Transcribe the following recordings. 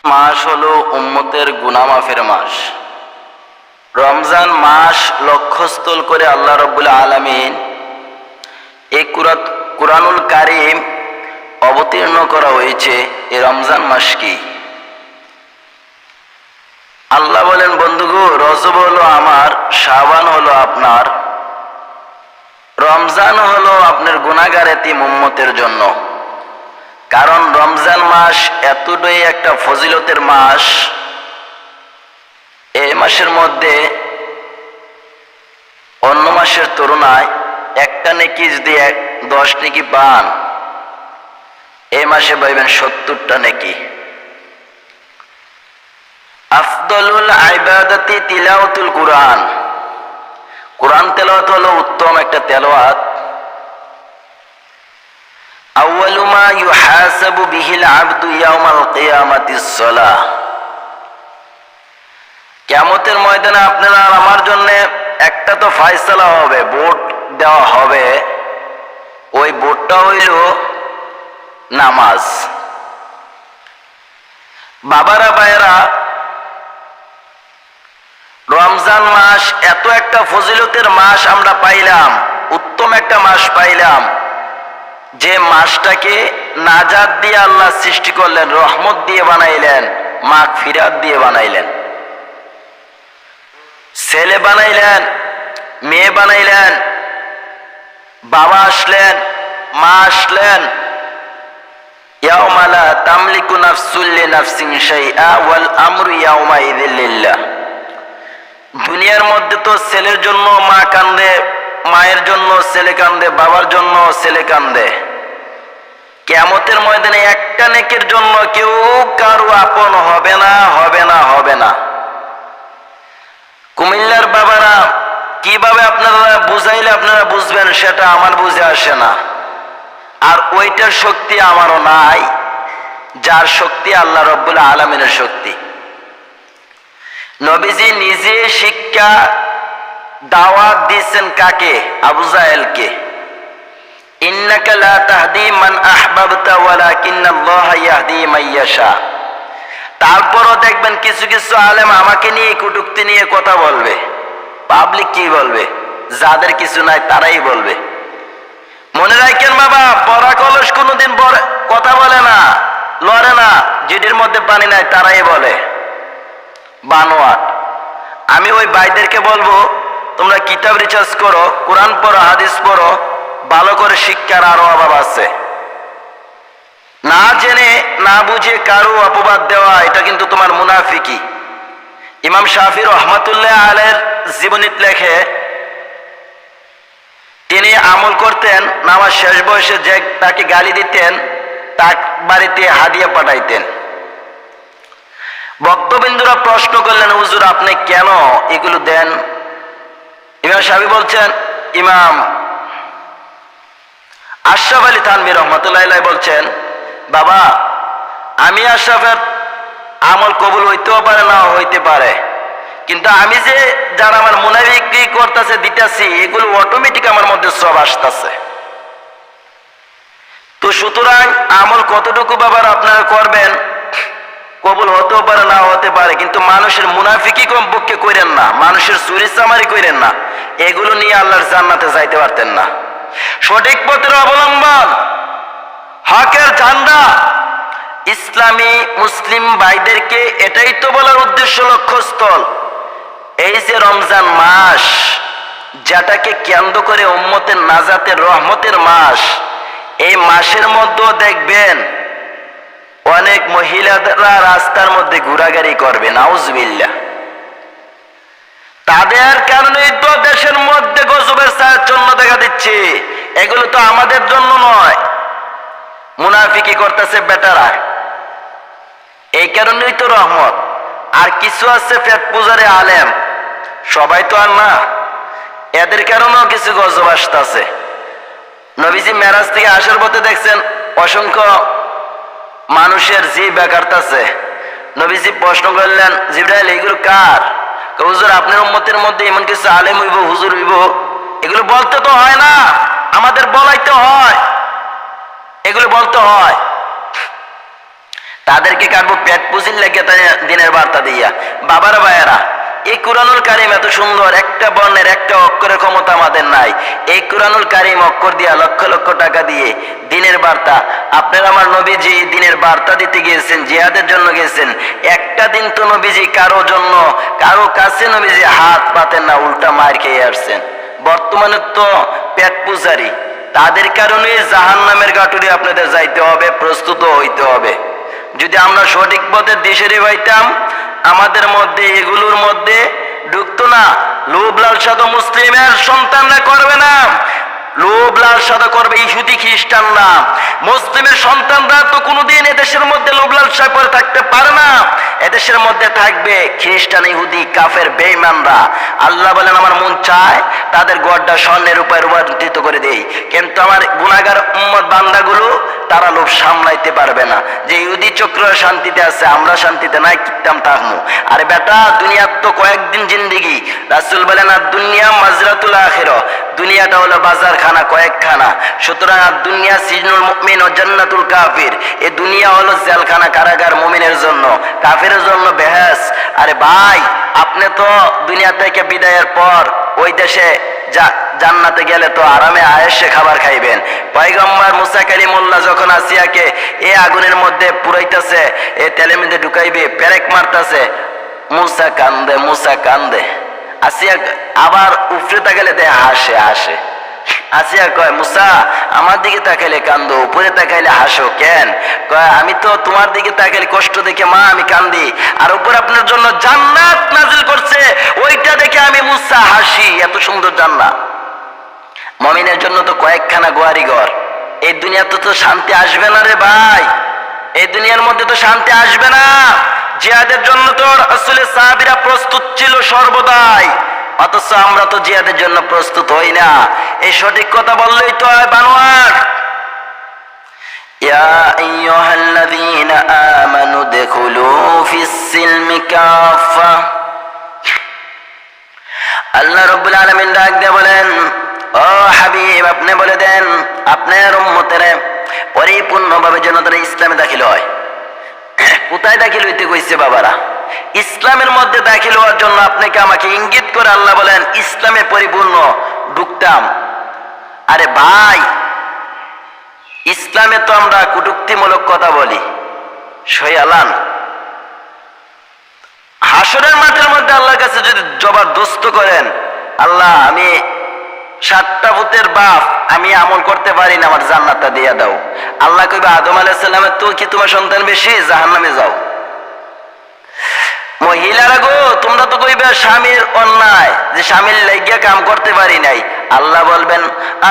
মাস হলো উম্মতের গুনাহ মাফের মাস। রমজান মাস লক্ষ্যস্থল করে আল্লাহ রাব্বুল আলামিন এই কুরআনুল কারীম অবতীর্ণ করা হয়েছে। এই রমজান মাস কি? আল্লাহ বলেন, বন্ধুগো, রজব হলো আমার, শাবান হলো আপনার, রমজান হলো আপনার গুনাহগার এতিম উম্মতের জন্য। কারণ রমজান মাস এতটাই একটা ফজিলতের মাস। এই মাসের মধ্যে অন্য মাসের তুলনায় একটা নেকি যদি 10 নেকি পান, এই মাসে পাইবেন 70টা নেকি। আফদলুল ইবাদাতি তিলাওয়াতুল কুরআন। কুরআন তেলাওয়াত হলো উত্তম একটা তেলাওয়াত। আউয়ালু মা ইউহাসাবু বিহিল আবদু ইয়াউমাল কিয়ামাতিস সালাহ। কিয়ামতের ময়দানে আপনার আর আমার জন্য একটা তো ফয়সালা হবে, ভোট দেওয়া হবে। ওই ভোটটা হইল নামাজ। বাবারা, ভাইয়েরা, রমজান মাস এত একটা ফজিলতের মাস আমরা পাইলাম, উত্তম একটা মাস পাইলাম, যে মাসটাকে নাজাত দিয়ে আল্লাহ সৃষ্টি করলেন, রহমত দিয়ে বানাইলেন, মাগফিরাত দিয়ে বানাইলেন। ছেলে বানাইলেন, মেয়ে বানাইলেন, বাবা আসলেন, মা আসলেন। ইয়াউমা লা তামলিকু নাফসুন লিনাফসিন শাইআ ওয়াল আমরু ইয়াউমাইযিন লিল্লাহ। দুনিয়ার মধ্যে তো ছেলের জন্য মা কান্দে, মায়ের জন্য ছেলে কান্দে, বাবার জন্য ছেলে কান্দে। কিয়ামতের ময়দানে একটা নেকির জন্য কেউ কারো আপন হবে না, হবে না, হবে না। কুমিল্লার বাবারা, কিভাবে আপনারা বুঝাইলে আপনারা বুঝবেন সেটা আমার বুঝে আসে না। আর ওইটার শক্তি আমারও নাই, যার শক্তি আল্লাহ রাব্বুল আলামিনের শক্তি। নবীজি নিজে শিক্ষা দাওয়াত দিয়েছেন কাকে? আবু জাহেলকে। ইন্নাকা লা তাহদি মান আহবাবতা ওয়ালাকিন্নাল্লাহা ইয়াহদি মান ইয়াশা। তারপরও দেখবেন কিছু কিছু আলেম আমাকে নিয়ে কটূক্তি নিয়ে কথা বলবে। পাবলিক কি বলবে? যাদের কিছু নাই তারাই বলবে। মনে রাখেন বাবা, বড় কলস কোনোদিন কথা বলে না, লড়ে না। যেটির মধ্যে পানি নাই তারাই বলে বানোয়াট। আমি ওই ভাইদেরকে বলবো, তোমরা কিতাব রিসার্চ করো, কোরআন পড়ো, হাদিস পড়ো, ভালো করে শিক্ষার আরো অভাব আছে। না জেনে না বুঝে কারো অপবাদ দেওয়া, এটা কিন্তু তোমার মুনাফিকি। ইমাম শাফি রহমাতুল্লাহ আলাইহির জীবনীতে লেখে, তিনি আমল করতেন, নামাজ শেষ বয়সে যে তাকে গালি দিতেন তার বাড়িতে হাদিয়া পাঠাইতেন। ভক্তবিন্দুরা প্রশ্ন করলেন, হুজুর আপনি কেন এগুলো দেন? ইমাম শাফি বলছেন, ইমাম আশরাফ আলী থানভী রহমাতুল্লাহ আলাইহি বলছেন, বাবা, আমি আশরাফের আমল কবুল হইতেও পারে, না হইতে পারে, কিন্তু আমি যে যারা আমার মুনাফিকি করতেছে দিতেছি, এগুলো অটোমেটিক আমার মধ্যে সব আসতেছে। তো সুতরাং আমল কতটুকু বাবার আপনারা করবেন, কবুল হতেও পারে, না হতে পারে, কিন্তু মানুষের মুনাফিকি কমপক্ষে করেন না, মানুষের চুরি চামারি করেন না। এগুলো নিয়ে আল্লাহর জান্নাতে যাইতে পারতেন না। সঠিক পথের অবলম্বন, হকের ঝান্ডা, ইসলামী মুসলিম ভাইদেরকে এটাই তো বলার উদ্দেশ্য, লক্ষ্যস্থল। এই যে রমজান মাস, যেটাকে কেন্দ্র করে উম্মতের নাজাতের রহমতের মাস, এই মাসের মধ্যে দেখবেন অনেক মহিলারা রাস্তার মধ্যে ঘোরাঘুরি করবে, নাউজুবিল্লাহ। তাদের কারণেই তো দেশের মধ্যে গজবের ছায়াচ্ছন্ন দেখা দিচ্ছে। এগুলো তো আমাদের জন্য নয়, মুনাফিকি করতেছে বেটারা, এই কারণেই তো রহমত। আর কিছু আছে পেট পূজারে আলেম, সবাই তো আর না, এদের কারণেও কিছু গজব আসতেছে। নবীজি মেরাজ থেকে আসার পথে দেখছেন অসংখ্য মানুষের জি বেকারতাছে। নবীজি প্রশ্ন করলেন, জিবরাইল এগুলো কার? হুজুর আপনার উম্মতের মধ্যে এমন কিছু আলেম হইব, হুজুর হইব, এগুলো বলতে তো হয় না, আমাদের বলাইতে হয়, এগুলো বলতে হয়। তাদেরকে কাটবো পেট পুজির লেগে দিনের বার্তা দিয়া। বাবার ভাইয়েরা, এই কুরআনুল কারীম এত সুন্দর, একটা বর্ণের একটা অক্ষরের ক্ষমতা আমাদের নাই। এই কুরআনুল কারীম অক্ষর দিয়া লক্ষ লক্ষ টাকা দিয়ে দিনের বার্তা, আপনার আমার নবীজি দিনের বার্তা দিতে গিয়েছেন, জিহাদের জন্য গিয়েছেন। একটা দিন তো নবীজি কারো জন্য, কারো কাছে নবীজি হাত পাতেন না, উল্টা মার খেয়ে আসছেন। বর্তমানে তো পেট পূজারি, তাদের কারণে জাহান্নামের গাটুরে আপনাদের যাইতে হবে, প্রস্তুত হইতে হবে। যদি আমরা সঠিক পথের দিশে পাইতাম, আমাদের মধ্যে এগুলোর মধ্যে ঢুকতো না। লোভ লালসা তো মুসলিমের সন্তানরা করবে না, লোভ লালসা করবে ইহুদি খ্রিস্টানরা। মুসলিমের সন্তানরা তো কোনোদিন এদেশের মধ্যে লোভ লালসা করে থাকতে পারে না। এদেশের মধ্যে থাকবে খ্রিস্টান, ইহুদি, কাফের, বেঈমানরা। আল্লাহ বলেন, আমার মন চায় তাদের গড়টা স্বর্ণের উপর রূপান্তরিত করে দেই, কিন্তু আমার গুনাহগার উম্মত বান্দাগুলো তারা লোভ সামলাইতে পারবে না। যে ইহুদি চক্র শান্তিতে আছে, আমরা শান্তিতে নাই, কিতাম থাকমু। আরে বেটা, দুনিয়ার তো কয়েকদিন জিন্দিগি। রাসূল বলেন, আর দুনিয়া মাজরাতুল আখিরা, দুনিয়াটা হলো বাজার খানা, কয়েকখানা। সুতরাং আর দুনিয়া সিজনুল মুমিন ও জান্নাতুল কাফির, এই দুনিয়া হলো জেলখানা, কারাগার মুমিনের জন্য, কাফিরের জন্য বেহেস। আরে ভাই, আপনি তো দুনিয়া থেকে বিদায়ের পর ওই দেশে জান্নাতে গেলে তো আরামে আয়েশে খাবার খাইবেন। পয়গম্বর মুসা কালিমুল্লাহ যখন আসিয়াকে এই আগুনের মধ্যে পুরাইতেছে, এই তেলের মধ্যে ঢুকাইবে, পেরেক মারতেছে, মুসা কান্দে, মুসা কান্দে। আসিয়া আবার উপরে তাকালে দেয় হাসে, হাসে। আসিয়া কয়, মুসা আমার দিকে তাকাইলে কান্দো, উপরে তাকাইলে হাসো কেন? কয়, আমি তো তোমার দিকে তাকাইলে কষ্ট দেখে মা আমি কান্দি, আর উপরে আপনার জন্য জান্নাত নাজিল করছে, ওইটা দেখে আমি মুসা হাসি। এত সুন্দর জান্নাত। মুমিনের জন্য তো কয়েকখানা গোয়ারি ঘর। এই দুনিয়াতে তো শান্তি আসবে না রে ভাই, এই দুনিয়ার মধ্যে তো শান্তি আসবে না। জিহাদের জন্য তো রাসূলের সাহাবীরা প্রস্তুত ছিল সর্বদাই, অথচ আমরা তো জিহাদের জন্য প্রস্তুত হই না। এই সঠিক কথা বললেই তো হয় বানোয়াট। ইয়া আইয়ুহাল্লাযীনা আমানু দুখুলু ফিস-সিলমি কাফা। আল্লাহ রাব্বুল আলামিন ডাক দিয়ে বলেন, ও হাবিব, আপনি বলে দেন আপনার উম্মতের পরিপূর্ণভাবে যেন তারা ইসলামে দাখিল হয়। কোথায় দাখিল হইতে কইছে বাবারা? ইসলামের মধ্যে দাখিল হওয়ার জন্য আপনাকে আমাকে ইঙ্গিত করে আল্লাহ বলেন ইসলামে পরিপূর্ণ ঢুকতাম। আরে ভাই, ইসলামে তো আমরা কটূক্তিমূলক কথা বলি, শয়ালান। হাসরের মাঠের মধ্যে আল্লাহর কাছে যদি জবরদস্ত করেন, আল্লাহ আমি 7টা ভূতের বাপ, আমি আমল করতে পারি না, আমার জান্নাতটা দিয়ে দাও। আল্লাহ কইবে, আদম আলাইহিস সালামের তো কি তোমার সন্তান বেশি? জাহান্নামে যাও। মহিলারা গো, তোমরা তো কইবে স্বামীর অন্যায়, যে স্বামীর লাগিয়া কাম করতে পারি নাই। আল্লাহ বলবেন,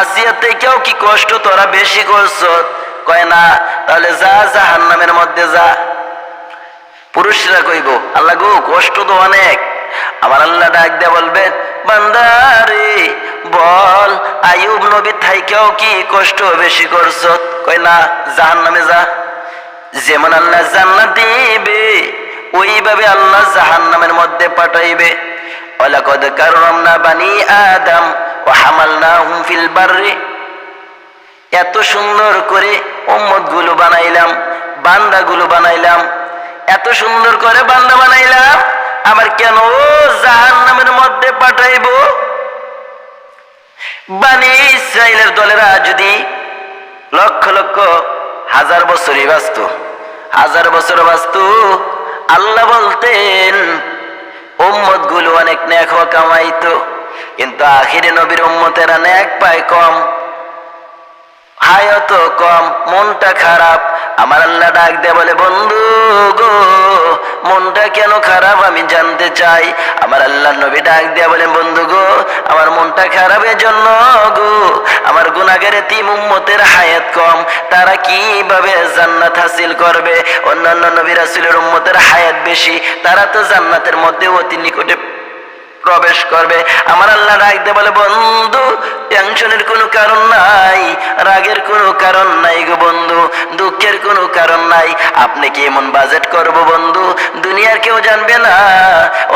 আসিয়া থেকেও কি কষ্ট তোরা বেশি করছ? কয় না, তাহলে যা জাহান্নামের মধ্যে যা। পুরুষরা কইব, আল্লাহ গো কষ্ট তো অনেক। আমার আল্লাহ ডাক দিয়ে বলবেন, বান্দারে বল, আইয়ুব নবী থাইকেও কি কষ্ট বেশি করছ? কয় না, জাহান্নামে যা। যেমন আল্লাহ জান্নাত দিবে, ওইভাবে আল্লাহ জাহান্নামের মধ্যে পাঠাইবে। ওয়ালাকাদ কাররামনা বানি আদম ওয়া হামালনাহুম ফিল বাররি। এত সুন্দর করে উম্মতগুলো বানাইলাম, বান্দাগুলো বানাইলাম, এত সুন্দর করে বান্দা বানাইলাম, আবার কেন জাহান্নামের মধ্যে পাঠাইবো? বানি ইসরাইলের দলেরা যদি লক্ষ লক্ষ হাজার বছরই বাঁচত, হাজার বছর বাঁচত, আল্লাহ বলতেন উম্মত গুলো অনেক নেক হওয়া কামাইতো। কিন্তু আখিরে নবীর উম্মতেরা নেক পায় কম, হায়াত কম, মনটা খারাপ। আমার আল্লাহ ডাক দিয়ে বলে, বন্ধু গো মনটা কেন খারাপ আমি জানতে চাই। আমার আল্লাহ নবী ডাক দিয়ে বলে, বন্ধু গো আমার মনটা খারাপ এজন্য গো, আমার গুনাহগার এতিম উম্মতের হায়াত কম, তারা কিভাবে জান্নাত হাসিল করবে? অন্যান্য নবী রাসূলের উম্মতের হায়াত বেশি, তারা তো জান্নাতের মধ্যে অতি নিকটে প্রবেশ করবে। আমার আল্লাহ ডাক দিয়ে বলে, বন্ধু টেনশনের কোনো কারণ নাই, রাগের কোনো কারণ নাই গো বন্ধু, দুঃখের কোনো কারণ নাই। আপনি কি এমন বাজেট করব বন্ধু, দুনিয়ার কেউ জানবে না,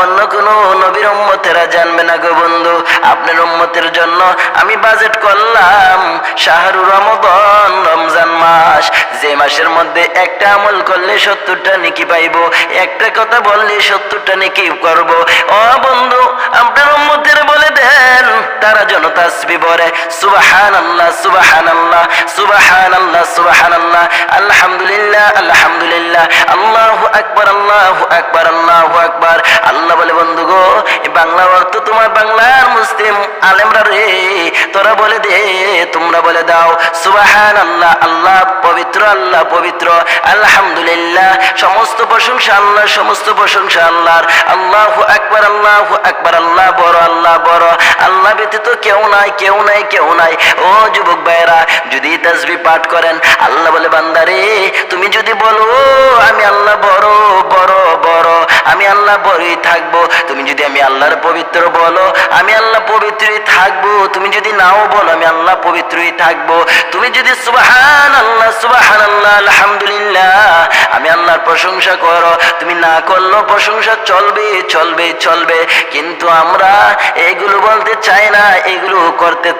অন্য কোনো নবীর উম্মতেরা জানবে না গো বন্ধু। আপনার উম্মতের জন্য আমি বাজেট করলাম শাহরুর রমাদান, রমজান মাস, যে মাসের মধ্যে একটা আমল করলে 70টা নেকি পাইবো, একটা কথা বললে 70টা নেকি করব। ও বন্ধু, আপনার উম্মতের বলে দেন তারা যেন তাসবিহ পড়ে সুবহানাল্লাহ সুবহানাল্লাহ সুবহানাল্লাহ সুবহানাল্লাহ, আলহামদুলিল্লাহ আলহামদুলিল্লাহ, আল্লাহু আকবার আল্লাহু আকবার আল্লাহু আকবার। আল্লাহ বলে বন্ধু গো, এই বাংলা অর্থ তোমার বাংলার মুসলিম আলেমরা রে, তোরা বলে দে, তোমরা বলে দাও সুবহানাল্লাহ, আল্লাহ পবিত্র, আল্লাহ পবিত্র, আলহামদুলিল্লাহ সমস্ত প্রশংসা আল্লাহ, সমস্ত প্রশংসা আল্লাহর, আল্লাহু আকবার আল্লাহু আকবার, আল্লাহ বড়, আল্লাহ বড়, আল্লাহ ব্যতীত কেউ নাই, কেউ নাই, কেউ নাই। ও যুবক ভাইরা, যদি তাসবিহ পাঠ করেন, আল্লাহ বলে বান্দারে তুমি যদি বলো আমি আল্লাহ বড় বড় বড়, আমি আল্লাহ বড়ই থাকবো, তুমি যদি আমি আল্লাহর পবিত্র বলো, আমি আল্লাহ পবিত্রই থাকবো, তুমি যদি নাও বলো আমি আল্লাহ পবিত্রই থাকবো, তুমি যদি সুবহানাল্লাহ সুবহানাল্লাহ আলহামদুলিল্লাহ আমি আল্লাহর প্রশংসা করো, তুমি না করলেও প্রশংসা চলবে চলবে চলবে। কিন্তু আমরা এগুলো বলতে চাই না, এগুলো করতে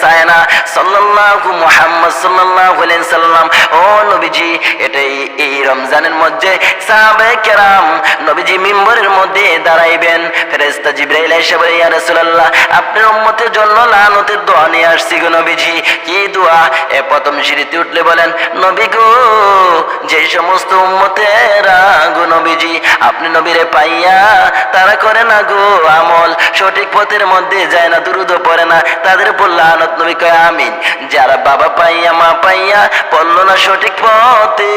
চাই না। সাল্লাল্লাহু মুহাম্মদ সাল্লাল্লাহু আলাইহি সাল্লাম, ও নবীজি, এটাই এই রমজানের মধ্যে সাহাবায়ে কেরাম নবীজি মিম্বরের মধ্যে দাঁড়াইবেন, ফেরেশতা জিবরাইল এসে বলে ইয়া রাসূলুল্লাহ আপনার উম্মতের জন্য লানতের দোয়া নিয়ে আসছি গো নবীজি। কি দোয়া? এ প্রথম সিঁড়িতে উঠলে বলেন নবী গো, যে সমস্ত উম্মতেরা গো নবীজি আপনি নবীরে পাইয়া তারা করে না গো আমল, সঠিক পথের মধ্যে যায় না, দুরূদ পড়ে না, তাদের উপর লানত। নবী কয় আমিন। যারা বাবা পাইয়া মা পাইয়া পড়লো না, সঠিক পথে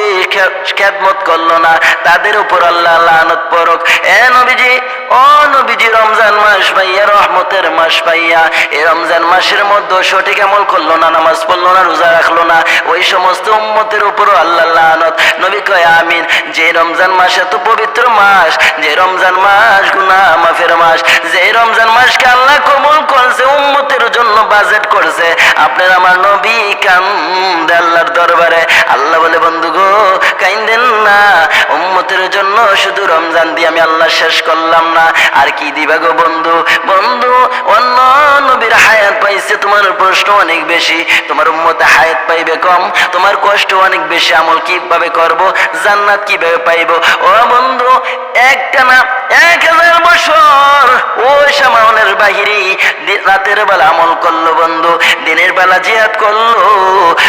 খেদমত করলো না, তাদের উপর আল্লাহ লানত পড়ুক। এ নবীজি, ও নবীজি, রমজান মাস পাইয়া, রহমতের মাস পাইয়া, এই রমজান মাসের মধ্যে সঠিক আমল করলো না, নামাজ পড়লো না, রোজা রাখলো না, ওই সমস্ত উম্মতের উপরও আল্লাহ লানত। নবী কয় আমিন। যে রমজান মাস এত পবিত্র মাস, যে রমজান মাস গুনাহ মাফের মাস, যে রমজান মাসকে আল্লাহ কবুল করছে, উম্মতের জন্য বাজেট করছে, আপনার আমার নবী কান্দে আল্লাহর দরবারে। আল্লাহ বলে বন্ধু গো কাইন্দেন না, উম্মতের জন্য শুধু রমজান দিয়ে আমি আল্লাহ শেষ করলাম না, আর কি দিবা গো বন্ধু? বন্ধু, অন্য নবীর হায়াত পাইছে, তোমার প্রশ্ন অনেক বেশি, তোমার উম্মতে হায়াত পাইবে কম, তোমার কষ্ট অনেক বেশি, আমল কিভাবে করব, জান্নাত কিভাবে পাইব? ও বন্ধু, একটা না 1000 বছর ওই সামানের বাহিরে রাতের বেলা আমল করলো বন্ধু, দিনের বেলা জিহাদ করলো,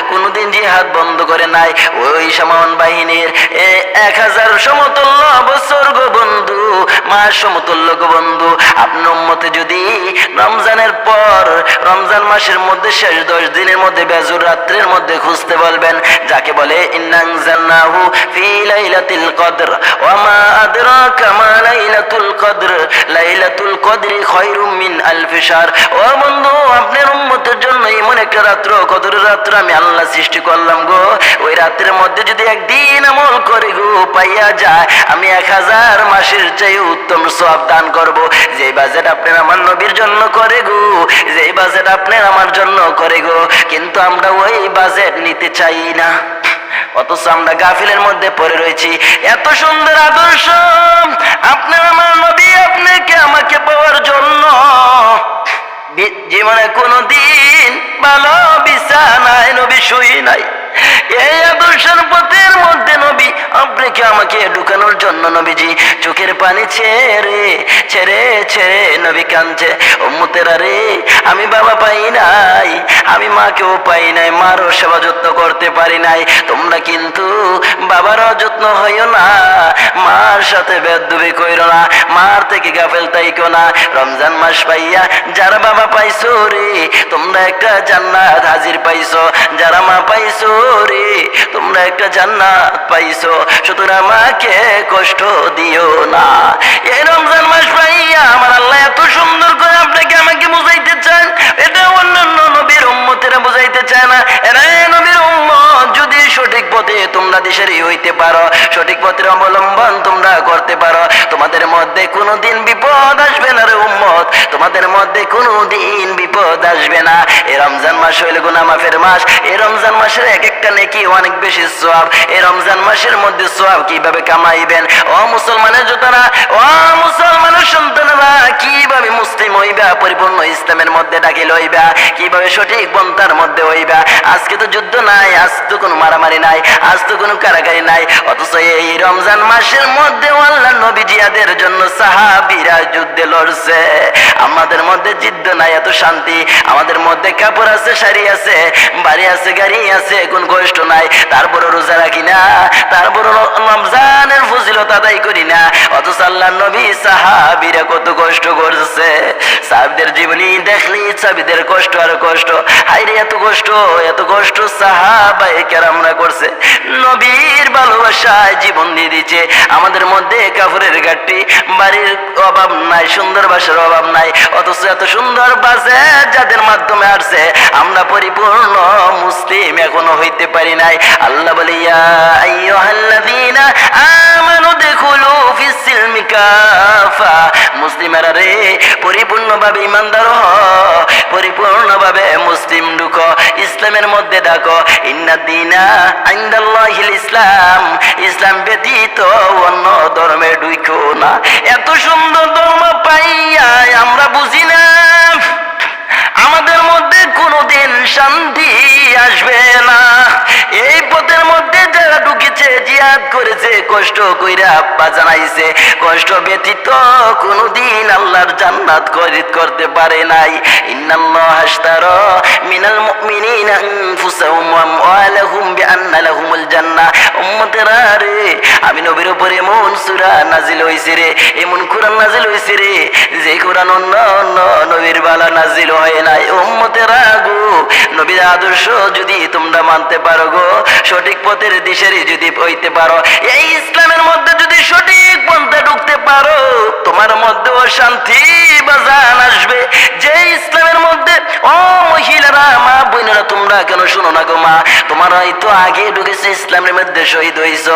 কোনদিন জিহাদ বন্ধ করে নাই। ওই সামান বাহিনীর 1000 সমতুল্য বছর গো বন্ধু, মাস সমতুল্য গো বন্ধু। আপনার উম্মতে যদি রমজানের পর, রমজান মাসের মধ্যে শেষ 10 দিনের মধ্যে বেজুর রাত্রের মধ্যে খুঁজতে বলবেন, যাকে বলে ইন্না আনজালনাহু ফি লাইলাতিল কদর ওয়া মা আদরাকা মা লাইলাতুল কদর লাইলাতুল কদরি খায়রুম মিন আলফি শাহর। ও বন্ধু, আপনার উম্মতের জন্য এমন একটা রাত্র, কদরের রাত্র আমি আল্লাহ সৃষ্টি করলাম গো, ওই রাতের মধ্যে যদি একদিন আমল করে গো পাইয়া যায়, আমি 1000 মাসের চেয়ে উত্তম সওয়াব দান করব। যে বাজেট আপনার আমার নবীর জন্য করে গো, যে বাজেট আপনার আমার জন্য করে গো, কিন্তু আমরা ওই বাজেট নিতে চাই না, অথচ আমরা গাফিলের মধ্যে পড়ে রয়েছি। এত সুন্দর আদর্শ আপনার আমার নবী আপনাকে আমাকে পাওয়ার জন্য জীবনে কোনদিন ভালো বিছানায় নবী শুই নাই, এই আদর্শের পথের মধ্যে নবী আপনাকে আমাকে ঢুকানোর জন্য নবীজি চোখের পানি ছেড়ে ছেড়ে ছেড়ে নবী কাঁদছে, উম্মতেরা রে আমি বাবা পাই নাই, আমি মাকেও পাই নাই, মারও সেবা যত্ন করতে পারি নাই, তোমরা কিন্তু বাবারও যত্ন হইও না, মার সাথে বেদবি কইরো না, মার থেকে গাফেল তাইকো না। রমজান মাস পাইয়া যারা বাবা পাইছো রে, তোমরা একটা জান্নাত হাজির পাইছো, যারা মা পাইছো রে, তোমরা একটা জান্নাত পাইছো, সুতরাং আমাকে কষ্ট দিও না। এই রমজান মাস পাইয়া আমার আল্লাহ এত সুন্দর করে আপনাকে আমাকে বুঝাইতে চান, এটা অন্যান্য নবীর উম্মতেরা বুঝাইতে চায় না। এরা নবীর উম্মত যদি সঠিক পথে মধ্যে তোমরা দিশেরি হইতে পারো, সঠিক পথের অবলম্বন তোমরা করতে পারো, তোমাদের মধ্যে কোনোদিন বিপদ আসবে না রে উম্মত, তোমাদের মধ্যে কোনোদিন বিপদ আসবে না। এই রমজান মাস হইল গুনাহ মাফের মাস। এই রমজান মাসের এক একটা নেকি অনেক বেশি সওয়াব। এই রমজান মাসের মধ্যে সওয়াব কিভাবে কামাইবেন ও মুসলমানের জোতারা, ও মুসলমানের সন্তানরা, কিভাবে মুসলিম হইবা, পরিপূর্ণ ইসলামের মধ্যে দাখিল হইবা, কিভাবে সঠিক পন্থার মধ্যে হইবা। আজকে তো যুদ্ধ নাই, আজ তো কোনো মারামারি নাই, আজ তো কোনো কারাকারি নাই, অথচ এই রমজান মাসের মধ্যে আল্লাহর নবী জিহাদের জন্য সাহাবীরা যুদ্ধে লড়ছে। আমাদের মধ্যে যুদ্ধ নাই, এত শান্তি। আমাদের মধ্যে কাপড় আছে, শাড়ি আছে, বাড়ি আছে, গাড়ি আছে, কোন কষ্ট নাই, তারপর রোজা রাখি না, তারপর রমজানের ফজিলত আদায় করি না, অথচ আল্লাহর নবী সাহাবীরা কত কষ্ট করছে। সাহাবীদের জীবনী দেখলি সাহাবীদের কষ্ট আর কষ্ট, হায়রে এত কষ্ট, এত কষ্ট সাহাবায়ে কেরামরা করছে। নবীর ভালোবাসায় জীবন দিয়ে দিচ্ছে। আমাদের মধ্যে কাপড়ের ঘাটতি, বাড়ির অভাব নাই, সুন্দর বাসার অভাব নাই, অথচ এত সুন্দর বাসে যাদের মাধ্যমে আসছে আমরা পরিপূর্ণ মুসলিম এখনো হইতে পারি নাই। আল্লাহ বলে ইয়া আইয়ুহাল্লাযীনা আমানু দুখুলু ফিস সিলমি কাফা, মুসলিমেরা রে পরিপূর্ণভাবে ঈমানদার হও, পরিপূর্ণভাবে মুসলিম ঢুকো, ইসলামের মধ্যে থাকো। ইন্নাদ-দীনা ইনদাল্লাহিল ইসলাম, ইসলাম ব্যতীত অন্য ধর্মে ঢুকো না। এত সুন্দর ধর্ম পাইয়া আমরা বুঝি না আমাদের মধ্যে কোনোদিন শান্তি আসবে না। এই পথের মধ্যে যারা ঢুকেছে, জিহাদ করেছে, কষ্ট কইরা পা জানাইছে, কষ্ট ব্যতীত কোনোদিন আল্লাহর জান্নাত খরিদ করতে পারে নাই। ইন্নাল্লাহা আশতারা মিনাল মুমিনিনা আনফুসাহুম ওয়া আমওয়ালাহুম বিআন্না লাহুমুল জান্নাহ। উম্মতেরা রে, আমি নবীর উপরে এমন সূরা নাজিল হইছে রে, এমন কোরআন নাজিল হইছে রে, যে কোরআন অন্য অন্য নবীর বালা নাজিল হয় নাই। উম্মতেরা গো, নবীর আদর্শ যদি তোমরা মানতে পারো গো, সঠিক পথের দিশেরি যদি হইতে পারো, এই ইসলামের মধ্যে যদি সঠিক পন্থা ঢুকতে পারো, তোমার মধ্যেও শান্তি বাজান আসবে। যে ইসলামের মধ্যে, ও মহিলারা, মা বোনেরা, তোমরা কেন শুনো না গো মা, তোমার হয়তো আগে ঢুকেছে, ইসলামের মধ্যে শহীদ হইছ,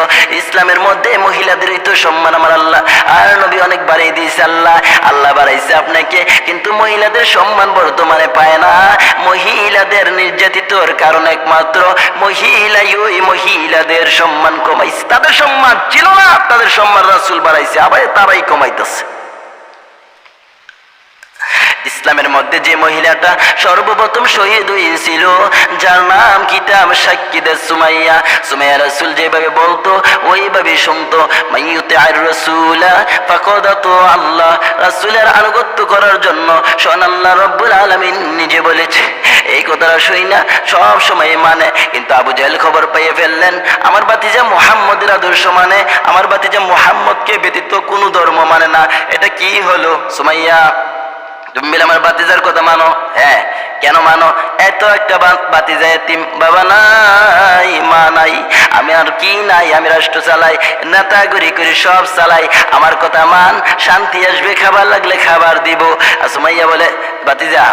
ইসলামের মধ্যে মহিলাদের তো সম্মান আমার আল্লাহ আর নবী অনেক বাড়িয়ে দিয়েছে। আল্লাহ আল্লাহ বাড়াইছে আপনাকে, কিন্তু মহিলাদের সম্মান বর্তমানে পায় না। মহিলাদের নির্যাতিতর কারণ একমাত্র মহিলাই, ওই মহিলাদের সম্মান কমাইছে। তাদের সম্মান ছিল না, তাদের সম্মান রাসূল বাড়াইছে, আবার তারাই কমাইতেছে। ইসলামের মধ্যে যে মহিলাটা সর্বপ্রথম শহীদ হয়েছিল, যার নাম কিতাব সাক্ষীদে সুমাইয়া, সুমাইয়া রাসূল যেভাবে বলতো ওইভাবে শুনতো। মাইয়ুতি আর রাসূলা ফাকাদ আতা আল্লাহ, রাসূলের আনুগত্য করার জন্য স্বয়ং আল্লাহ রাব্বুল আলামিন নিজে বলেছে। এই কথাটা শুই না সব সময় মানে, কিন্তু আবু জাহেল খবর পেয়ে ফেললেন আমার ভাতিজা মুহাম্মদের আদর্শ মানে, আমার ভাতিজা মুহাম্মদকে ব্যতীত কোনো ধর্ম মানে না। এটা কি হলো সুমাইয়া, তুমি মিলে আমার বাতিজার কথা মানো? হ্যাঁ, কেন মানো? এত একটা বাতিজা এতিম, বাবা নাই, মা নাই, আমি আর কি নাই, আমি রাষ্ট্র চালাই, নেতাগিরি করি, সব চালাই, আমার কথা মান, শান্তি আসবে, খাবার লাগলে খাবার দিব। সুমাইয়া বলে বাতিজা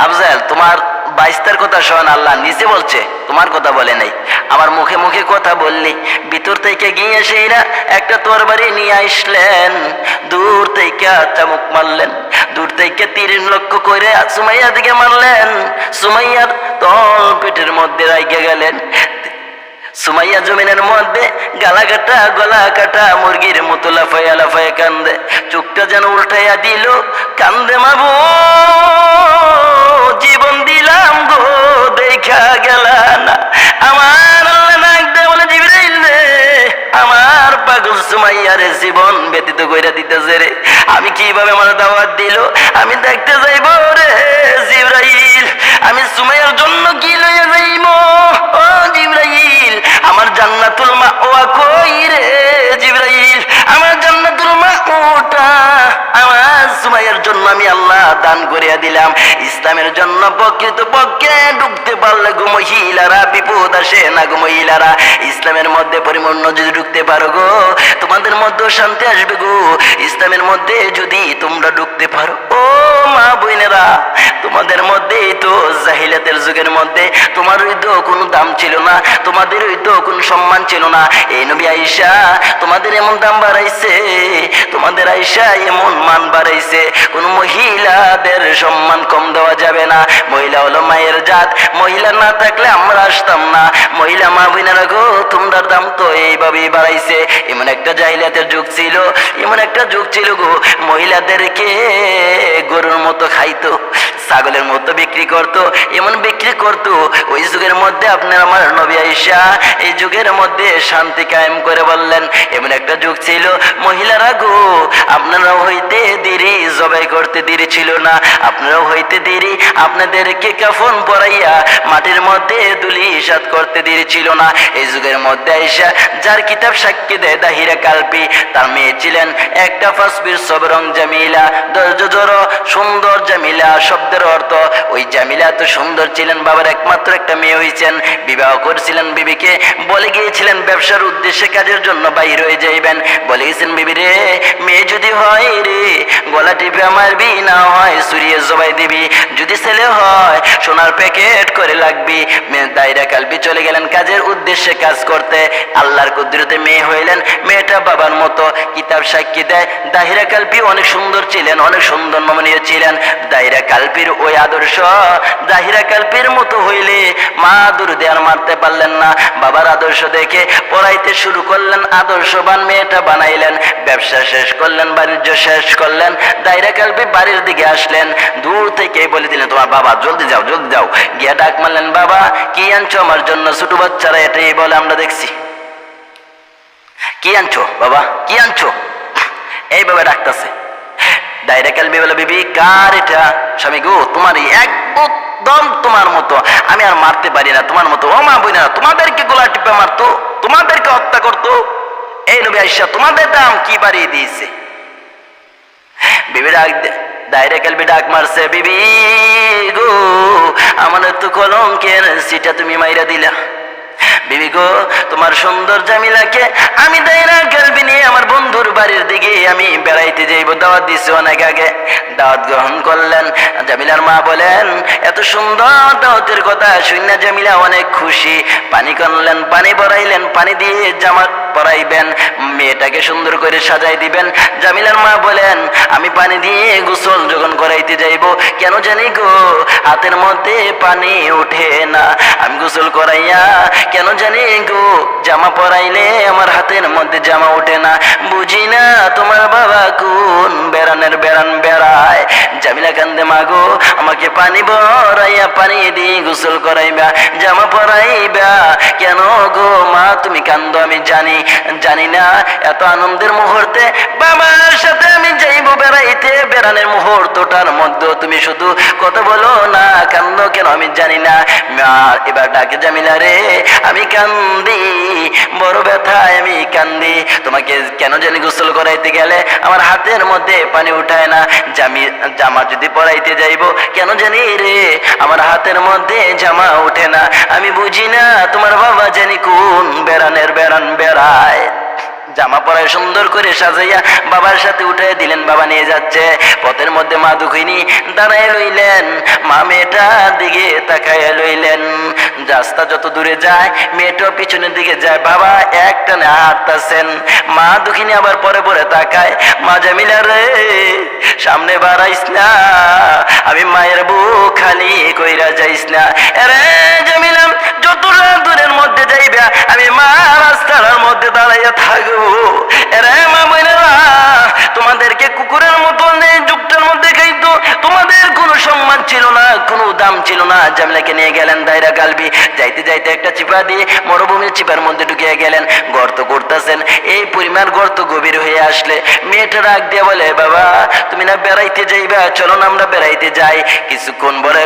আবু জাহেল, তোমার বাইস্তার কথা শোন, আল্লাহ নিচে বলছে, তোমার কথা বলে নাই। আমার মুখে মুখে কথা বললি, ভিতর থেকে গিয়ে সেইরা একটা তরবারি নিয়ে আসলেন, দূর থেকে চামুক মারলেন, দূর থেকে তীর লক্ষ্য করে সুমাইয়া দিকে মারলেন, সুমাইয়ার তল পেটের মধ্যে রাইগে গেলেন। সুমাইয়া জমিনের মধ্যে গালা কাটা, গলা কাটা মুরগির মতো লাফাইয়া লাফাইয়া কান্দে, চোখটা যেন উল্টাইয়া দিল, কান্দে মাবো জীবন দিলাম গো দেখা গেলা না। আমার আল্লাহ নাক দিয়ে বলে জিবরাইল রে, আমার পাগল সুমাইয়ার জীবন ব্যতীত কইরা দিতেছে রে, আমি কিভাবে আমার দাওয়াত দিল, আমি দেখতে যাইব রে জিবরাইল, আমি সুমাইয়ার জন্য কি লইয়া যাইব ও জিবরাইল, আমার জান্নাতুল মাওয়া কই রে জিবরাইল, আমার জান্নাতুল মাওয়াটা আমার সুমাইয়ার জন্য আমি আল্লাহ দান করিয়া দিলাম। ইসলামের জন্য প্রকৃত পক্ষে ঢুকতে পারলে গো মহিলারা বিপদ আসে না গো মহিলারা, ইসলামের মধ্যে পরিপূর্ণ যদি ঢুকতে পারো গো, তোমার তোমাদের মধ্যেও শান্তি আসবে গো। ইসলামের মধ্যে যদি তোমরা ঢুকতে পারো, ও মা বোনেরা, তোমাদের মধ্যেই তো জাহিলিয়াতের যুগের মধ্যে তোমারই তো কোনো দাম ছিল না, তোমাদেরই তো কোনো সম্মান ছিল না। এই নবী আয়েশা তোমাদের এমন দাম বাড়াইছে, তোমাদের আয়েশা এমন মান বাড়াইছে, কোন মহিলাদের সম্মান কম দেওয়া যাবে না। মহিলা হলো মায়ের জাত, মহিলা না থাকলে আমরা আসতাম না। মহিলা মা বোনেরা গো, তোমরা দাম তো এইভাবেই বাড়াইছে। এমন একটা জাহিলিয়াতের যুগ ছিল, এমন একটা যুগ ছিল গো, মহিলাদেরকে গরুর মতো খাইতো, ছাগলের মতো বিক্রি করতো, এমন বিক্রি করতো। ওই যুগের মধ্যে আপনার আমার নবী আয়েশা এই যুগের মধ্যে শান্তি কায়েম করে বললেন, এমন একটা যুগ ছিল মহিলারা গো, আপনারা হইতে দেরি জবাই করতে দেরি ছিল না, আপনারা হইতে দেরি আপনাদেরকে কাফন পরাইয়া মাটির মধ্যে দুলিশাত করতে দেরি ছিল না। এই যুগের মধ্যে আয়েশা, যার কিতাব সাক্ষী দেয় দাহিরা কালবি, তার মেয়ে ছিলেন একটা ফাসবির সবরং জামিলা, ধৈর্য জড়ো সুন্দর জামিলা শব্দের অর্থ ওই জামিলা এত সুন্দর ছিলেন, বাবার একমাত্র একটা মেয়ে হয়েছেন, বিবাহ করেছিলেন বিবিকে, বলে গিয়েছিলেন ব্যবসার উদ্দেশ্যে কাজের জন্য বাইর হয়ে যাইবেন, বলে গেছেন বিবি রে, মেয়ে যদি হয় রে গলা টিপে মারবি, না হয় সুরিয়ে জবাই দিবি, যদি ছেলে হয় সোনার প্যাকেট করে লাগবি। দায়রা কালবি চলে গেলেন কাজের উদ্দেশ্যে কাজ করতে, আল্লাহর কুদরতে মেয়ে হইলেন, মেয়েটা বাবার মতো। কিতাব সাক্ষী দেয় দাহিরা কালবি অনেক সুন্দর ছিলেন, অনেক সুন্দর নমনীয় ছিলেন। দাহিরা কালবির ওই আদর্শ দাহিরা কালবির মতো হইলে মা দুরুদে আর মারতে পারলেন না। বাবার আদর্শ দেখে পড়াইতে শুরু করলেন, আদর্শবান মেয়েটা বানাইলেন, ব্যবসা শেষ করলেন, বাণিজ্য শেষ করলেন। দাহিরা কালবি বাড়ির দিকে আসলেন, দূর থেকে বলে দিলেন, তোমার বাবা জলদি যাও, জলদি যাও। গিয়া ডাক মারলেন, বাবা কি আনছো আমার জন্য? ছোট বাচ্চারা এটাই বলে, আমরা দেখছি। কি আনছো বাবা, কি আনছো? এইভাবে ডাকতেছে। দাহিরা কালবি বলে, বিবি কার এটা? স্বামী গো, তোমারই, একদম তোমার মতো, আমি আর মারতে পারি না তোমার মতো। ও মা বোনেরা, তোমাদেরকে গলা টিপে মারতো, তোমাদেরকে হত্যা করতো, এই নবী আয়েশা তোমাদের দাম কি বাড়িয়ে দিয়েছে। বিবি ডাক, দাহিরা কালবি ডাক মারছে, বিবি গো, আমার তো কলঙ্কের সিটা তুমি মাইরা দিলা। বিবি গো, তোমার সুন্দর জামিলাকে আমি দাহিরা কালবি নিয়ে আমার বন্ধুর বাড়ির দিকে আমি বেড়াইতে যাইব, দাওয়াত দিছি অনেক আগে, দাওয়াত গ্রহণ করলেন। জামিলার মা বলেন, এত সুন্দর দাওয়াতের কথা শুনে জামিলা অনেক খুশি, পানি করলেন, পানি ভরাইলেন, পানি দিয়ে জামা পরাইবেন, মেয়েটাকে সুন্দর করে সাজাই দিবেন। জামিলার মা বলেন, আমি পানি দিয়ে গোসল যখন করাইতে যাইব, কেন জানি গো হাতের মধ্যে পানি ওঠে না, আমি গোসল করাইয়া কেন জানি গো জামা পরাইলে আমার হাতের মধ্যে জামা ওঠে না, বুঝি না তোমার বাবা কোন বেড়ানের বেড়ান বেড়ায়। জামিলা কান্দে, মা গো আমাকে পানি ভরাইয়া পানি দিয়ে গোসল করাইবা, জামা পরাইবা কেন গো মা? তুমি কান্দো আমি জানি, জানি না এত আনন্দের মুহূর্তে বাবার সাথে আমি যাইব বেড়াইতে, বেড়ানের মুহূর্তটার মধ্যে তুমি শুধু কথা বলো না, কান্দো কেন আমি জানি না। মা এবার ডাকে, জামিলা রে আমি কান্দি, বড় ব্যথায় আমি কান্দি, তোমাকে কেন জানি গোসল করাইতে গেলে আমার হাতের মধ্যে পানি উঠায় না, জামা যদি পরাইতে যাইব কেন জানি রে আমার হাতের মধ্যে জামা ওঠে না, আমি বুঝি না তোমার বাবা জানি কোন বেড়ানের বেড়ান বেড়ায়। জামা পরায় সুন্দর করে সাজাইয়া বাবার সাথে উঠে দিলেন, বাবা নিয়ে যাচ্ছে। পথের মধ্যে মা দুঃখিনী দাঁড়ায় লইলেন, মা মেয়েটার দিকে তাকায় লইলেন, রাস্তা যত দূরে যায় মেয়েটা পিছনের দিকে যায়, বাবা একটানে হাঁটতেছেন। মা দুঃখিনী আবার পরে পরে তাকায়, মা জামিলা রে সামনে বাড়াইস না, আমি মায়ের বুক খালি কইরা যাইস না। আরে জামিলা যতটা দূরের মধ্যে যাইবা আমি মা রাস্তার মধ্যে দাঁড়াইয়া থাকবো। এরে মা বোনেরা, তোমাদেরকে কুকুরের মতো যুগটার মধ্যে খাইতো, তোমাদের কোনো সম্মান ছিল না, কোনো দাম ছিল না। জামিলাকে নিয়ে গেলেন দাহিরা কালবি, যাইতে যাইতে একটা চিপা দিয়ে মরুভূমির চিপার মধ্যে ঢুকিয়ে গেলেন, গর্ত করতেছেন। এই পরিমাণ গর্ত গভীর হয়ে আসলে মেয়েটা ডাক দিয়ে বলে, বাবা তুমি না বেড়াইতে যাইবা, চলো না আমরা বেড়াইতে যাই। কিছুক্ষণ পরে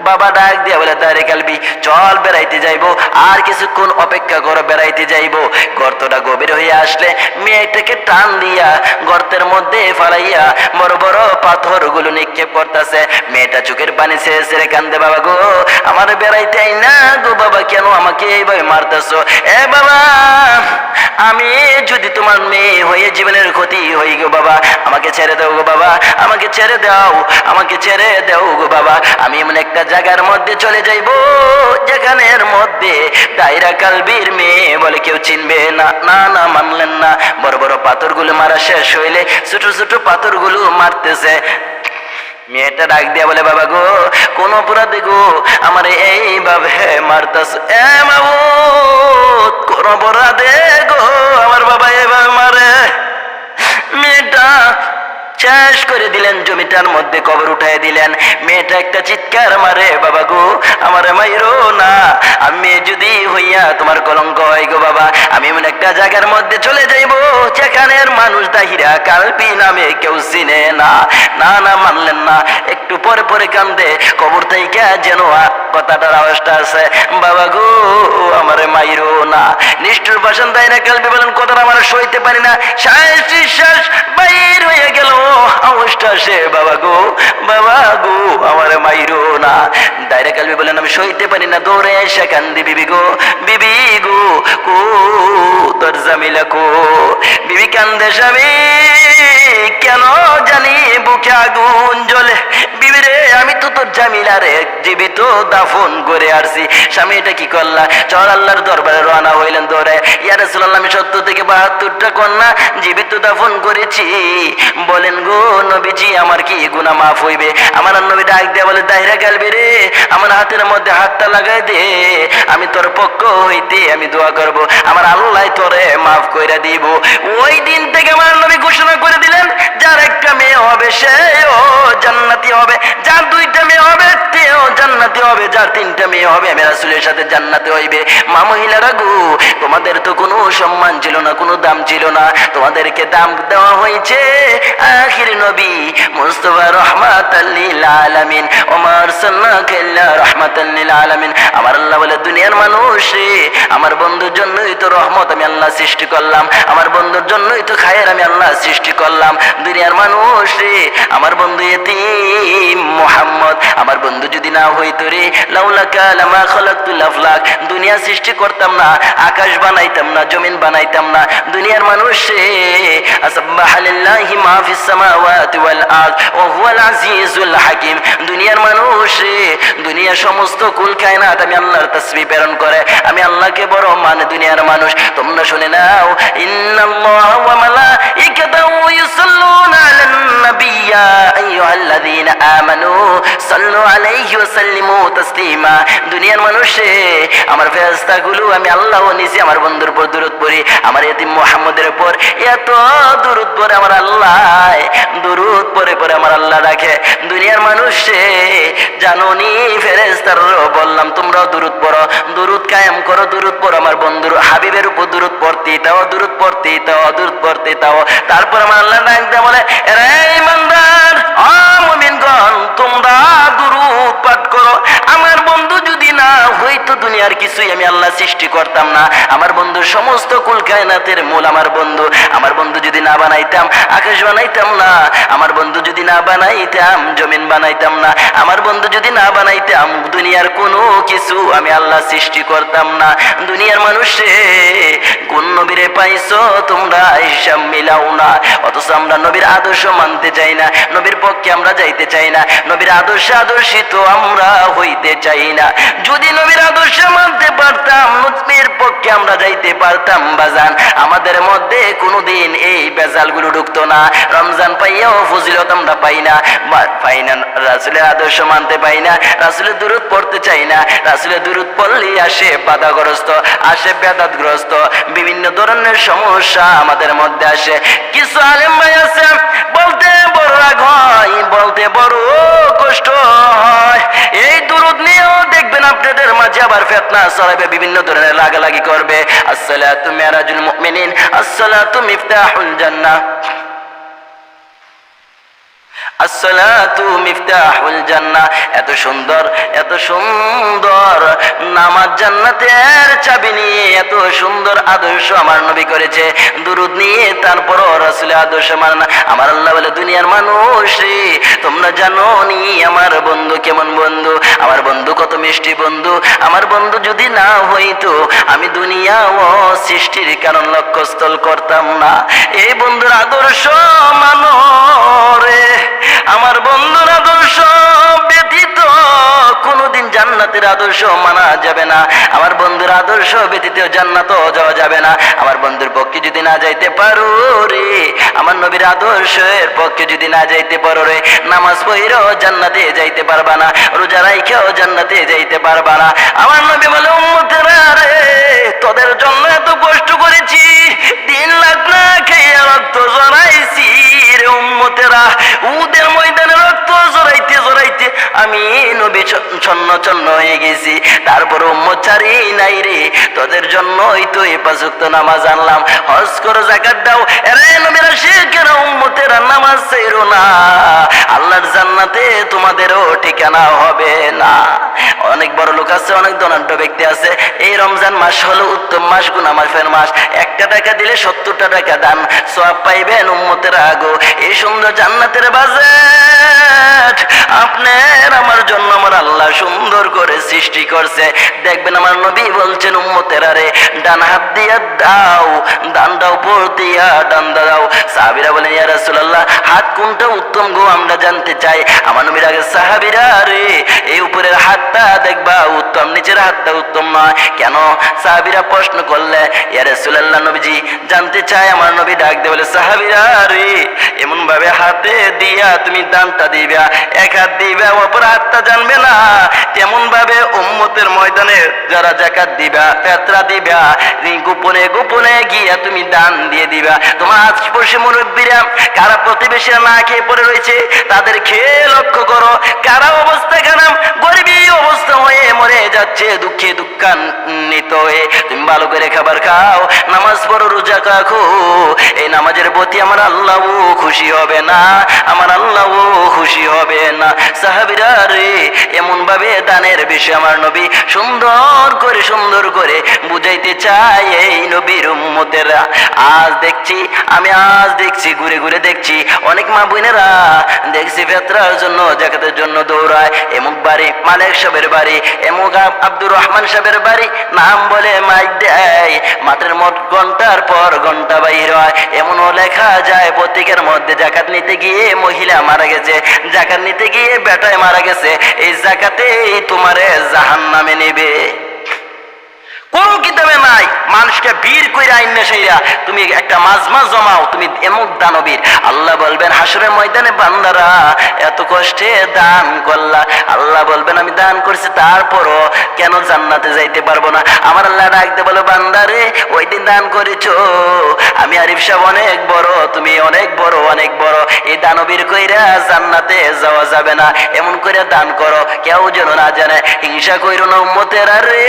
বাবা ডাক দিয়া বলে দাঁড়ে কালবি চল বেড়াইতে যাইবো, আর কিছুক্ষণ অপেক্ষা করো বেড়াইতে যাইবো। গর্তটা গভীর হয়ে আসলে মেয়েটাকে টান দিয়া গর্তের মধ্যে ফালাইয়া বড় বড় পাথর গুলো নিক্ষেপ করতেছে। মেয়েটা চোখের পানি ছেড়ে ছেড়ে কান্দে, বাবা গো আমার বেড়াইতে আই না গো বাবা, কেন আমাকে এইভাবে মারতেছো? এ বাবা, আমি যদি তোমার মেয়ে হয়ে জীবনের ক্ষতি হই গো বাবা, আমাকে ছেড়ে দাও গো বাবা, আমাকে ছেড়ে দাও, আমাকে ছেড়ে দাও গো বাবা। আমি এমন একটা জায়গার মধ্যে চলে যাইবো যেখানের মধ্যে দায়রা কালবির মেয়ে বলে কেউ চিনবে না। না না, মানলেন না। বড় বড় পাথরগুলো মারা শেষ হইলে ছোট ছোট পাথরগুলো মারতেছে। মেয়েটা ডাক দিয়া বলে, বাবা গো কোন অপরাধে গো আমার এইভাবে মারতাছ? এ মাবুদ, কোন অপরাধে গো আমার বাবা এইভাবে মারে? মেয়েটা শেষ করে দিলেন, জমিটার মধ্যে কবর উঠাই দিলেন। মেয়েটা একটা চিৎকার মারে, বাবা গো আমারে মাইরো না, আমি যদি হইয়া তোমার কলঙ্ক হয় গো বাবা, আমি এমন একটা জায়গার মধ্যে চলে যাইব যেখানের মানুষ দাহিরা কালবি নামে কেউ চিনে না। না না, মানলেন না। একটু পরে পরে কান্দে, কবর থেকে যেন কথাটার আওয়াজটা আছে, বাবা গো আমারে মাইরো না। নিষ্ঠুর ভাষণ দাহিরা কালবি বলেন, কথাটা আমার সইতে পারি না। শ্বাস বাইর হয়ে গেল আওয়াজটা সে, বাবা গো আমার মাইরো না। দায়রা কালবি বলেন, আমি সইতে পারি না। দৌড়ে এসে কান্দি, বিবি গো কো তোর জামিলা কো? বিবি কান্দে, স্বামী কেন জানি বুকে আগুন জ্বলে। বিবি রে, আমি তো তোর জামিলারে জীবিত দাফন করে আসছি। স্বামী এটা কি করলা? চল আল্লাহর দরবারে রওনা হইলেন দৌড়ে। ইয়া রাসূলুল্লাহ, আমি 70 থেকে 72টা কন্যা জীবিত দাফন করেছি। বলেন গো নবীজি, আমার কি গুনাহ মাফ হইবে? আমার নবী ডাক দিয়া বলে, দাহিরা কালবি রে, আমার হাতের মধ্যে হাতটা লাগাই দে, আমি তোর পক্ষ হইতে আমি দোয়া করব, আমার আল্লাহ তোরে মাফ কইরা দিব। ওই দিন থেকে আমার নবী ঘোষণা করে দিলেন, যার একটা মেয়ে হবে সেও জান্নাতি হবে, যার 2টা মেয়ে হবে সেও জান্নাতি হবে, যার 3টা মেয়ে হবে আমি রাসূলের সাথে জান্নাতে হইবে। মা মহিলারা গো, তোমাদের তো কোনো সম্মান ছিল না, কোনো দাম ছিল না, তোমাদেরকে দাম দেওয়া হয়েছে আখির নবী মুস্তাফা রাহমাতাল লিল আলামিন, ওমা আরসালনাকা ইল্লা রাহমাতাল লিল আলামিন। আমার আল্লাহ বলে, দুনিয়ার মানুষ রে, আমার বন্ধুর জন্যই তো রহমত আমি আল্লাহ সৃষ্টি করলাম, আমার বন্ধুর জন্যই তো খায়ের আমি আল্লাহ সৃষ্টি করলাম। দুনিয়ার মানুষ রে, আমার বন্ধু ইতিম মুহাম্মদ, আমার বন্ধু যদি না হইতো রে, লাউলাকা লামা খালাকতুল আফলাক, দুনিয়া সৃষ্টি করতাম না, আকাশ বানাইতাম না, জমিন বানাইতাম না। দুনিয়ার মানুষ রে, আসাব্বাহা লিল্লাহি মা ফিস সামাওয়াতি ওয়াল আরদ ওয়া হুয়াল আজিজুল হাকিম। দুনিয়ার মানুষ রে, দুনিয়ার সমস্ত কুল কায়নাত আমি আল্লাহর তাসবিহ প্রেরণ করে, আমি আল্লাহকে বড় মানে দুনিয়ার মানুষ। তোমরা শুনে নাও, ইন্নাল্লাহা ওয়া মালাইকাতাহু ইউসাল্লুনা আলান নাবিয়্যা আইয়ুহাল্লাযীনা আমানু সাল্লু আলাইহি ওয়া সাল্লিমু তাসলিমা। দুনিয়ার মানুষ রে, আমার ফেরেশতাগুলো আমি আল্লাহ নিজে আমার বন্ধুর উপর দরুদ পড়ি, আমার ইতিম মুহাম্মদের উপর এত দরুদ পড়ে আমার আল্লাহ, দরুদ পড়ে পড়ে আমার আল্লাহ রাখে। দুনিয়ার মানুষ রে, জানোনি ফেরেশতারও বললাম তোমরাও দরুদ পড়ো, দরুদ কায়েম করো, দরুদ পড়ো, আমার বন্ধুর হাবিবের উপর দরুদ পড়তে তাও, দরুদ পড়তে তাও, দরুদ পড়তে তাও। তারপর আমার আল্লাহ ডাক দিয়ে বলে, এরে ইমানদার ও মুমিনগণ, তোমরা দরুদ পাঠ করো। আমার বন্ধু যদি না হইতো দুনিয়ার কিছুই আমি আল্লাহ সৃষ্টি করতাম না। আমার বন্ধুর সমস্ত কুল কায়নাতের মূল আমার বন্ধু। আমার বন্ধু যদি না বানাইতাম আকাশ বানাইতাম না, আমার বন্ধু যদি না বানাইতাম জমিন বানাইতাম না, আমার বন্ধু যদি না বানাইতাম দুনিয়ার কোনো কিছু আমি আল্লাহ সৃষ্টি করতাম না। দুনিয়ার মানুষে কোন নবীরে পাইছো তোমরা হিসাব মিলাও না, অথচ আমরা নবীর আদর্শ মানতে চাই না, নবীর পক্ষে আমরা যাইতে চাই না, নবীর আদর্শে আদর্শিত আমরা হইতে চাই না। যদি নবীর আদর্শ মানতে পারতাম, নবীর পক্ষে আমরা যাইতে পারতাম বাজান, আমাদের মধ্যে কোনোদিন এই বেজালগুলো ঢুকতো না। রমজান পাইয়াও ফজিলত আমরা পাই না, রাসূলের আদর্শ মানতে পাই না, রাসূলের দুরূদ পড়তে চাই না, রাসূলের দুরূদ পড়লেই আসে বাধাগ্রস্ত, আসে বেদাতগ্রস্ত, বিভিন্ন ধরনের সমস্যা আমাদের মধ্যে আসে। কিছু আলেম ভাই আছে, বলতে বড় রাগ হয়, বলতে বড় কষ্ট হয়। এই দুরূদ নিয়েও দেখবেন আপনাদের মাঝে আবার ফিতনা ছড়াবে, বিভিন্ন ধরনের লাগালাগি করবে। আসসালাতু মিরাজুল মুমিনিন, আসসালাতু মিফতাহুল জান্নাহ। আসসালাতু মিফতাহুল জান্নাহ। এত সুন্দর এত সুন্দর নামাজ জান্নাতের চাবি নিয়ে এত সুন্দর আদর্শ আমার নবী করেছে। দুরূদ নিয়ে তারপরও রাসূলের আদর্শ মানে না। আমার আল্লাহ বলে, দুনিয়ার মানুষ রে, তোমরা জানো নি আমার বন্ধু কেমন বন্ধু, আমার বন্ধু কত মিষ্টি বন্ধু। আমার বন্ধু যদি না হইতো আমি দুনিয়া ও সৃষ্টির কারণ লক্ষ্যস্থল করতাম না। এই বন্ধুর আদর্শ মানো রে, আমার বন্ধুর আদর্শ ব্যতীত কোনদিন জান্নাতের আদর্শ মানা যাবে না। আমার বন্ধুর আদর্শ ব্যতীত জান্নাতও যাওয়া যাবে না। আমার বন্ধুর পক্ষে যদি না যাইতে পারো রে, আমার নবীর আদর্শের পক্ষে যদি না যাইতে পারো রে, নামাজ পড়েও জান্নাতে যাইতে পারবা না, রোজা রাইখাও জান্নাতে যাইতে পারবা না। আমার নবী বলে, উম্মতেরা রে, তোদের জন্য এত কষ্ট করেছি, 3 লাখ না খেয়ে রক্ত জড়াইছি রে উম্মতেরা। উদের ময়দানে রক্ত জড়াইতে জড়াইতে আমি নবী ছন্ন ছন্ন হয়ে গেছি, তারপর উম্মত ছাড়ি নাই রে। তোদের জন্যই তো 5 ওয়াক্ত নামাজ আনলাম, হজ করো, যাকাত দাও। এরে নবীরা শিখেরা উম্মতেরা নামাজ ছেড়ো না, আল্লাহর জান্নাতে তোমাদেরও ঠিকানা হবে না। অনেক বড় লোক আছে, অনেক ধনাঢ্য ব্যক্তি আছে। এই রমজান মাস হলো উত্তম মাস, গুনাহ মাফের মাস। 1 টাকা দিলে 70 টাকা দান, সওয়াব পাইবেন উম্মতেরা গো। এই সুন্দর জান্নাতের বাজেট আপনার আমার জন্য আমার আল্লাহ সুন্দর করে সৃষ্টি করছে। দেখবেন আমার নবী বলছেন, উম্মতেরা রে, ডান হাত দিয়া দাও দান দাও, উপর দিয়া ডান দাও। সাহাবীরা বলেন, ইয়া রাসূলুল্লাহ, হাত কোনটা উত্তম গো, আমরা জানতে চাই। আমার নবীর আগে সাহাবীরা রে, এই উপরের হাতটা দেখবা উত্তম, নিচের হাতটা উত্তম নয়। কেন? সাহাবীরা প্রশ্ন করলে, ইয়া রাসূলুল্লাহ, নবীজি জানতে চাই। আমার নবী ডাক দিয়ে বলে, সাহাবীরা রে, এমন ভাবে হাতে দিয়া তুমি দানটা দিবা, 1 হাত দিবা, অপর হাতটা জানবে না। তেমন ভাবে উম্মতের ময়দানে যারা যাকাত দিবা, ফিতরা দিবা, গোপনে গোপনে গিয়া তুমি দান দিয়ে দিবা। তোমার আশপাশে মুরব্বীরা, কারা প্রতিবেশীরা না খেয়ে পড়ে রয়েছে, তাদের খেয়ে লক্ষ্য করো। কারা অবস্থা খারাপ, গরিবী অবস্থা হয়ে মরে যাচ্ছে, দুঃখে দুঃখান্বিত হয়ে, তুমি ভালো করে খাবার খাও, নামাজ পড়ো, রোজা রাখো। এই নামাজের প্রতি আমার আল্লাহ খুশি হবে না, আমার আল্লাহ খুশি হবে না। সাহাবীরা রে, এমন ভাবে দানের বিষয়ে আমার নবী সুন্দর করে বুঝাইতে চাই এই নবীর উম্মতেরা। আজ দেখছি ঘুরে ঘুরে দেখছি অনেক মা বোনেরা দেখছি ফিতরার জন্য, যাকাতের জন্য দৌড়ায়। এমুক বাড়ি মালিক সাহেবের বাড়ি, এমুক আব্দুর রহমান সাহেবের বাড়ি, নাম বলে মাইক দেয়, মাঠের মত ঘন্টার পর ঘন্টা বাইর হয়। এমনও লেখা যায় পত্রিকার মধ্যে, যাকাত নিতে গিয়ে মহিলা মারা গেছে, যাকাত নিতে গিয়ে বেটায় মারা গেছে, এই যাকাতেই তোমারে জাহান্নামে নেবে। কোন কিতাবে নাই। মানুষকে বীর কইরা আইনে সেইরা তুমি একটা মাজমা জমাও, তুমি এমক দানবীর। আল্লাহ বলবেন হাসরের ময়দানে, বান্দারা এত কষ্টে দান করলা, আল্লাহ বলবেন আমি দান করছি, তারপরও কেন জান্নাতে যাইতে পারবো না? আমার আল্লাহ ডাকতে বলো, বান্দারে ওই দিন দান করেছো, আমি আরিফ সাহেব অনেক বড়, তুমি অনেক বড়, অনেক বড়, এই দানবীর কইরা জান্নাতে যাওয়া যাবে না। এমন করে দান করো, কেউ যেন না জানে। হিংসা কইরো না উম্মতেরা রে,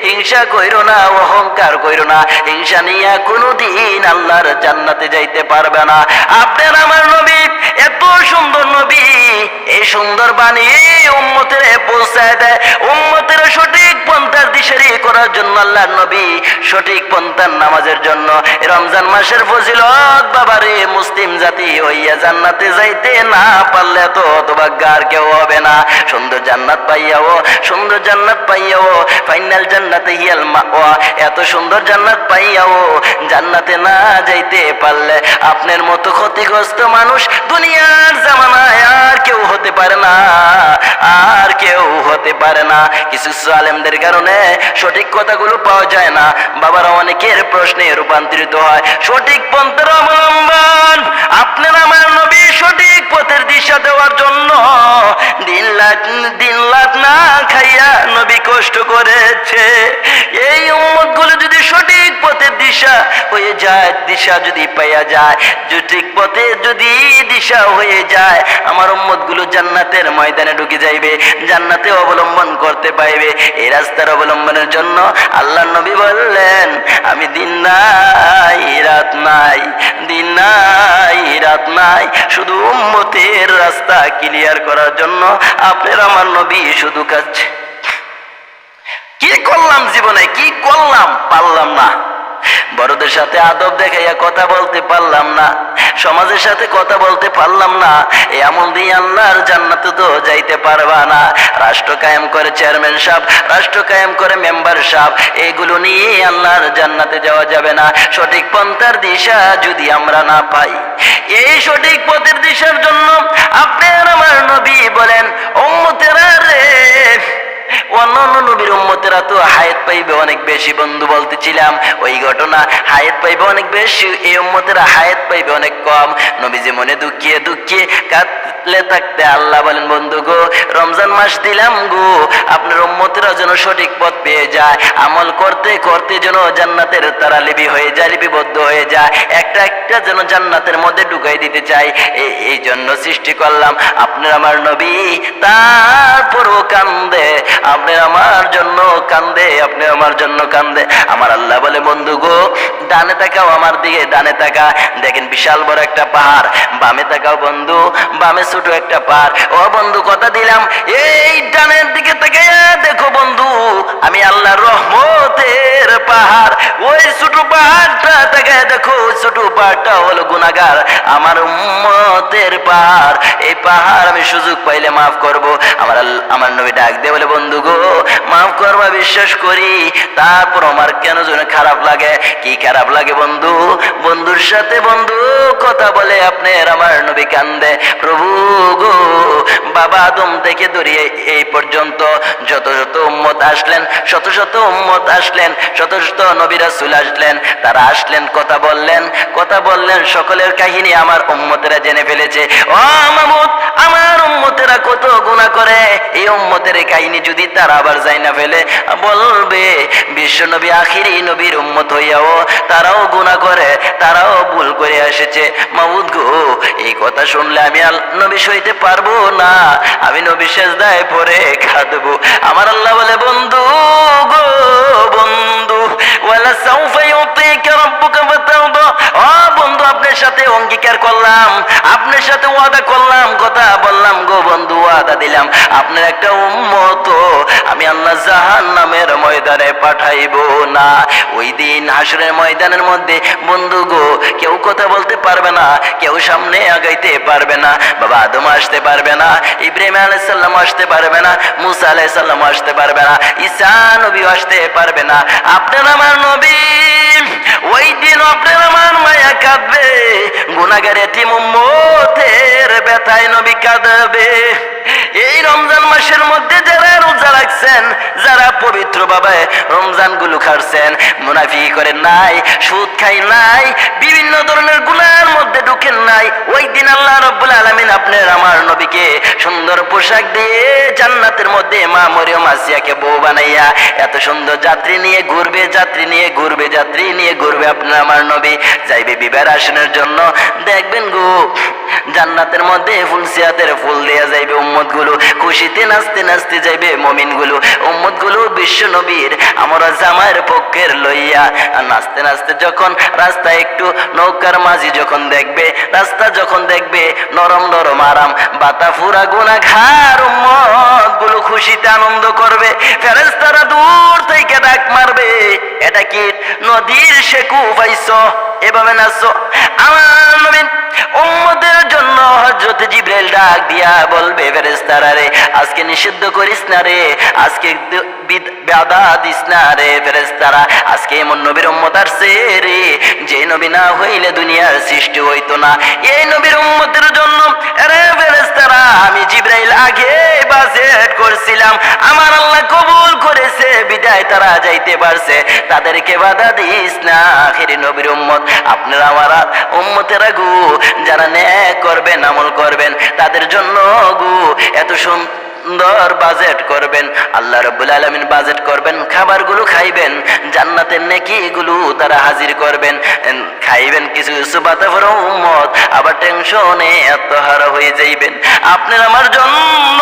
হিংসা কইরো না, অহংকার কইরো না। হিংসা নিয়ে কোনোদিন আল্লাহর জান্নাতে যাইতে পারবে না। আপনার আমার নবী এত সুন্দর নবী, এই সুন্দর বাণী উম্মতের পৌঁছায় দেয়। উম্মতের সঠিক পন্থার দিশারি করার জন্য আল্লাহর নবী সঠিক পন্থার নামাজের জন্য রমজান মাসের ফজিলত বাবারে, মুসলিম জাতি হইয়া জান্নাতে যাইতে না পারলে তো হতভাগ্য আর কেউ হবে না। সুন্দর জান্নাত পাইয়াও ফাইনাল জান্নাতে হিয়াল মাওয়া, এত সুন্দর জান্নাত পাইয়াও জান্নাতে না যাইতে পারলে আপনার মতো ক্ষতিগ্রস্ত মানুষ দুনিয়ার জামানায় আর কেউ হতে পারে না, আর কেউ হতে পারে না। কিছু আলেমদের কারণে সঠিক কথাগুলো পাওয়া যায় না, বাবারা অনেকের প্রশ্নে রূপান্তরিত হয়। সঠিক পন্থার অবলম্বন আপনার আমার নবী সঠিক পথের দিশা দেওয়ার জন্য দিন রাত না খাইয়া নবী কষ্ট করেছে। এই উম্মতগুলো যদি সঠিক পথের দিশা হয়ে যায়, দিশা যদি পাইয়া যায়, সঠিক পথে যদি দিশা হয়ে যায়, আমার উম্মতগুলো জান্নাতের ময়দানে ঢুকে যাইবে, জান্নাতে অবলম্বন করতে পাইবে। এই রাস্তার অবলম্বনের জন্য আল্লাহ নবী বললেন, আমি দিন নাই রাত নাই, দিন নাই রাত মেয়াদ নাই, শুধু উম্মতের রাস্তা ক্লিয়ার করার জন্য আপনার আমার নবী শুধু কাজ। কি করলাম জীবনে, কি করলাম, পারলাম না। বড়দের সাথে আদব দেখাইয়া কথা বলতে পারলাম না, সমাজের সাথে কথা বলতে পারলাম না, এই আমল দিয়ে আল্লাহর জান্নাতে তো যাইতে পারবা না। রাষ্ট্র কায়েম করে চেয়ারম্যান সাহেব, রাষ্ট্র কায়েম করে মেম্বার সাহেব, এগুলো নিয়ে আল্লাহর জান্নাতে যাওয়া যাবে না। সঠিক পন্থার দিশা যদি আমরা না পাই, এই সঠিক পথের দিশার জন্য আপনার আমার নবী বলেন, উম্মতেরা রে, অন্যান্য নবীর উম্মতেরা তো হায়াত পাইবে অনেক বেশি। বন্ধু বলতেছিলাম ওই ঘটনা, হায়াত পাইবে অনেক বেশি, এই উম্মতেরা হায়াত পাইবে অনেক কম। নবীজি মনে দুঃখিয়ে দুঃখিয়ে কাঁদলে থাকতে আল্লাহ বলেন, বন্ধু গো, রমজান মাস দিলাম গো, আপনার উম্মতেরা যেন সঠিক পথ পেয়ে যায়, আমল করতে করতে যেন জান্নাতের তারা লিপি হয়ে যায়, লিপিবদ্ধ হয়ে যায়, একটা একটা যেন জান্নাতের মধ্যে ঢুকাই দিতে চাই, এই জন্য সৃষ্টি করলাম। আপনার আমার নবী তারপরও কান্দে, আপনার আমার জন্য কান্দে, আপনি আমার জন্য কান্দে। আমার আল্লাহ বলে, বন্ধু গো, ডানে তাকাও আমার দিকে, ডানে তাকা, দেখেন বিশাল বড় একটা পাহাড়। বামে তাকাও বন্ধু, বামে ছোট একটা পাহাড়। ও বন্ধু, কথা দিলাম, এই ডানের দিকে তাকাইয়া দেখো বন্ধু, আমি আল্লাহর রহমতের পাহাড়। ওই ছোট পাহাড়টা তাকাইয়া দেখো, ওই ছোট পাহাড়টা হলো গুনাহগার আমার উম্মতের পাহাড়। এই পাহাড় আমি সুযোগ পাইলে মাফ করব। আমার নবী ডাক দিয়ে বলে, বন্ধু গো, মাফ করবা বিশ্বাস করি, তারপর আমার কেন যেন খারাপ লাগে। কি খারাপ লাগে বন্ধু? বন্ধুর সাথে বন্ধু কথা বলে আপনার আমার নবী কান্দে। প্রভু গো, বাবা আদম থেকে ধরিয়ে এই পর্যন্ত যত যত উম্মত আসলেন, শত শত উম্মত আসলেন, শত শত নবী রাসূল আসলেন, তারা আসলেন, কথা বললেন, কথা বললেন, সকলের কাহিনী আমার উম্মতেরা জেনে ফেলেছে। ও মাহমুদ, আমার উম্মতেরা কত গুনাহ করে, এই উম্মতের কাহিনী যদি তারা আবার যাই না ফেলে, বলবে বিশ্ব নবী আখিরি নবীর উম্মত হইয়াও তারাও গুনাহ করে, তারাও ভুল করে এসেছে। মাহমুদ গো, এই কথা শুনলে আমি নবী সইতে পারবো না, আমি নবী সেজদায় পড়ে কাঁদবো। আমার আল্লাহ বলে, বন্ধু গো, বন্ধু, ওয়ালা সাউফা ইউতিকা রাব্বুকা ফাতারদা। ও বন্ধু, আপনার সাথে অঙ্গীকার করলাম, আপনার সাথে ওয়াদা করলাম, কথা বললাম গো বন্ধু, ওয়াদা দিলাম, আপনার একটা উম্মত আমি আল্লাহ জাহান্নামের ময়দানে পাঠাইবো না। ওই দিন হাসরের ময়দানের মধ্যে বন্ধু গো, কেউ কথা বলতে পারবে না, কেউ সামনে আগাইতে পারবে না। বাবা আদম আসতে পারবে না, ইব্রাহিম আলাইহিস সালাম আসতে পারবে না, মুসা আলাইহিস সালাম আসতে পারবে না, ঈসা নবী আসতে পারবে না। আপনার আমার নবী ওই দিন আপনার আমার মায়া কাঁদবে, গুনাহগার এতিম উম্মতের ব্যথায় নবী কাঁদবে। এই রমজান মাসের মধ্যে যারা রোজা রাখছেন, যারা পবিত্র ভাবে রমজান গুলো খাচ্ছেন, মুনাফিকি করেন নাই, সুদ খাই নাই, বিভিন্ন ধরনের গুনাহের মধ্যে ঢুকেন নাই, ওই দিন আল্লাহ রাব্বুল আলামিন আপনার আমার নবীকে সুন্দর পোশাক দিয়ে জান্নাতের মধ্যে মা মরিয়ম আসিয়াকে বউ বানাইয়া এত সুন্দর যাত্রী নিয়ে ঘুরবে, যাত্রী নিয়ে ঘুরবে, যাত্রী নিয়ে ঘুরবে। আপনার আমার নবী যাইবে বিবাহ আসনের জন্য, দেখবেন গো জান্নাতের মধ্যে ফুলসিয়াতের ফুল দেয়া যাইবে, উম্মত গুলো খুশিতে নাচতে নাচতে যাইবে, মুমিন গুলো উম্মত গুলো বিশ্ব নবীর আমরা জামাইয়ের পক্ষের লইয়া নাচতে নাচতে যখন রাস্তা একটু নৌকার মাঝি যখন দেখবে, রাস্তা যখন দেখবে নরম নরম আরাম, বাতা ফুরা গুনাহগার উম্মত গুলো খুশিতে আনন্দ করবে। ফেরেশতারা দূর থেকে ডাক মারবে, এটা কি নদীর শেকু পাইছো, এভাবে নাচো। আমার নবী উম্মতের জন্য হযরত জিবরাইল ডাক দিয়া বলবে, ফেরেশতারা রে, আজকে নিষিদ্ধ করিস না রে, আজকে বাধা দিস না রে ফেরেশতারা, আজকে এমন নবীর উম্মত আসছে রে, যে নবী না হইলে দুনিয়ার সৃষ্টি হইতো না। এই নবীর উম্মতের জন্য রে ফেরেশতারা আমি জিবরাইল আগে বাজেট করছিলাম, আমার আল্লাহ কবুল করেছে, বিদায় তারা যাইতে পারছে, তাদেরকে বাধা দিস না। আখিরি নবীর উম্মত আপনারা আমার উম্মতেরা গো, যারা নেক করবেন, আমল করবেন, তাদের জন্য গো এত সুন্দর বাজেট করবেন, আল্লাহ রাব্বুল আলামিন বাজেট করবেন, খাবারগুলো খাইবেন, জান্নাতের নেকিগুলো তারা হাজির করবেন, খাইবেন কিছু কিছু বাতাবর উম্মত আবার টেনশনে আত্মহারা হয়ে যাইবেন। আপনার আমার জন্য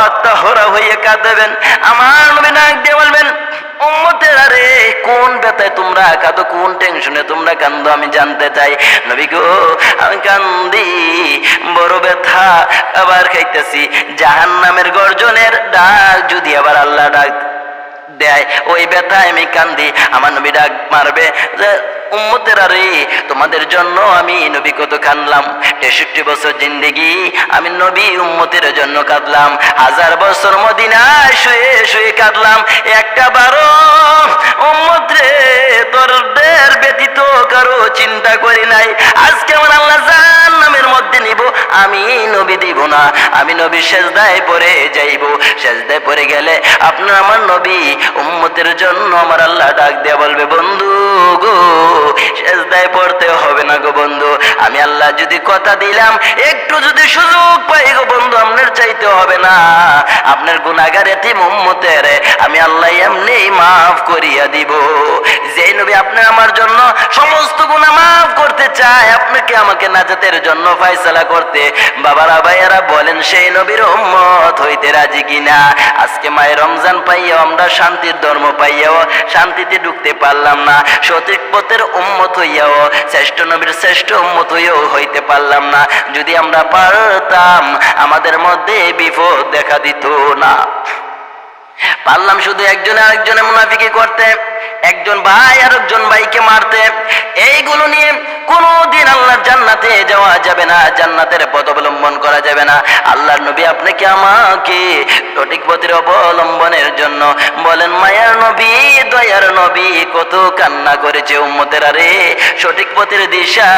আত্মহারা হয়ে কাঁদবেন। আমার নবী ডাক দিয়ে বলবেন, উম্মতেরা রে, কোন ব্যথায় তোমরা কাঁদো, কোন টেনশনে তোমরা কান্দো আমি জানতে চাই। নবী গো, আমি কান্দি বড় ব্যথা, আবার খাইতেছি জাহান্নামের গর্জনের ডাক, যদি আবার আল্লাহ ডাক দেয় ওই ব্যথায় আমি কান্দি। আমার নবী ডাক মারবে যে উম্মতেরা রে, তোমাদের জন্য আমি নবী কত কাঁদলাম। 63 বছর জিন্দেগি আমি নবী উম্মতের জন্য কাঁদলাম। 1000 বছর মদিনায় শুয়ে শুয়ে কাঁদলাম। একটা বারো উম্মত রে, তোরদের ব্যতীত কারো চিন্তা করি নাই। আজকে আমার আল্লাহ জাহান্নামের মধ্যে নিব, আমি নবী দিব না, আমি নবী সেজদায় পড়ে যাইব। সেজদায় পড়ে গেলে আপনার আমার নবী উম্মতের জন্য আমার আল্লাহ ডাক দিয়ে বলবে, বন্ধু গো সেজদায় পড়তে হবে না গো বন্ধু, আমি আল্লাহ যদি কথা দিলাম, একটু যদি সুযোগ পাই গো বন্ধু, আপনার চাইতে হবে না। আপনার গুনাহগার এতিম উম্মতের আমি আল্লাহ এমনি মাফ করিয়া দিব। যে নবী আপনি আমার জন্য সমস্ত গুনাহ মাফ করতে চায়, আপনাকে আমাকে নাজাতের জন্য ফয়সালা করতে, বাবারা ভাইয়ারা বলেন সেই নবীর উম্মত হইতে রাজি কিনা? আজকে মায়ের রমজান পাইয়াও আমরা শান্তির ধর্ম পাইয়াও শান্তিতে ঢুকতে পারলাম না, সঠিক পথের উম্মত হইয়াও শ্রেষ্ঠ নবীর শ্রেষ্ঠ উম্মত হইয়াও হইতে পারলাম না। যদি আমরা পারতাম আমাদের মধ্যে বিপদ দেখা দিত না। পারলাম শুধু একজনে আরেকজনে মুনাফিকি করতে, একজন ভাই আরেকজন ভাইকে মারতে, এইগুলো নিয়ে কোনদিন আল্লাহর জান্নাতে যাওয়া যাবে না, জান্নাতের পথ অবলম্বন করা যাবে না। আল্লাহর নবী আপনাকে আমাকে সঠিক পথের অবলম্বনের জন্য বলেন, মায়ার নবী দয়ার নবী কত কান্না করেছে উম্মতেরা রে, সঠিক পথের দিশা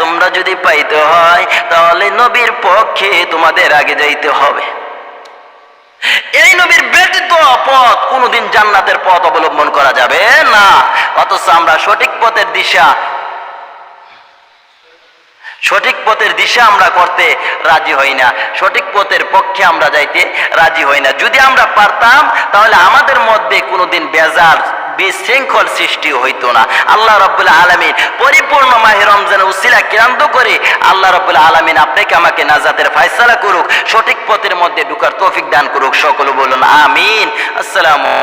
তোমরা যদি পাইতে হয় তাহলে নবীর পক্ষে তোমাদের আগে যাইতে হবে। এই নবীর ব্যতীত পথ কোনদিন জান্নাতের পথ অবলম্বন করা যাবে না। অথচ আমরা সঠিক পথের দিশা আমরা করতে রাজি হই না, সঠিক পথের পক্ষে আমরা যাইতে রাজি হই না। যদি আমরা পারতাম তাহলে আমাদের মধ্যে কোনোদিন বেজার বিশৃঙ্খল সৃষ্টি হইতো না। আল্লাহ রাব্বুল আলামিন পরিপূর্ণ মাহে রমজানের উসিলা কেন্দ্র করে আল্লাহ রাব্বুল আলামিন আপনাকে আমাকে নাজাতের ফয়সালা করুক, সঠিক পথের মধ্যে ঢোকার তৌফিক দান করুক। সকলে বলুন আমিন। আসসালামু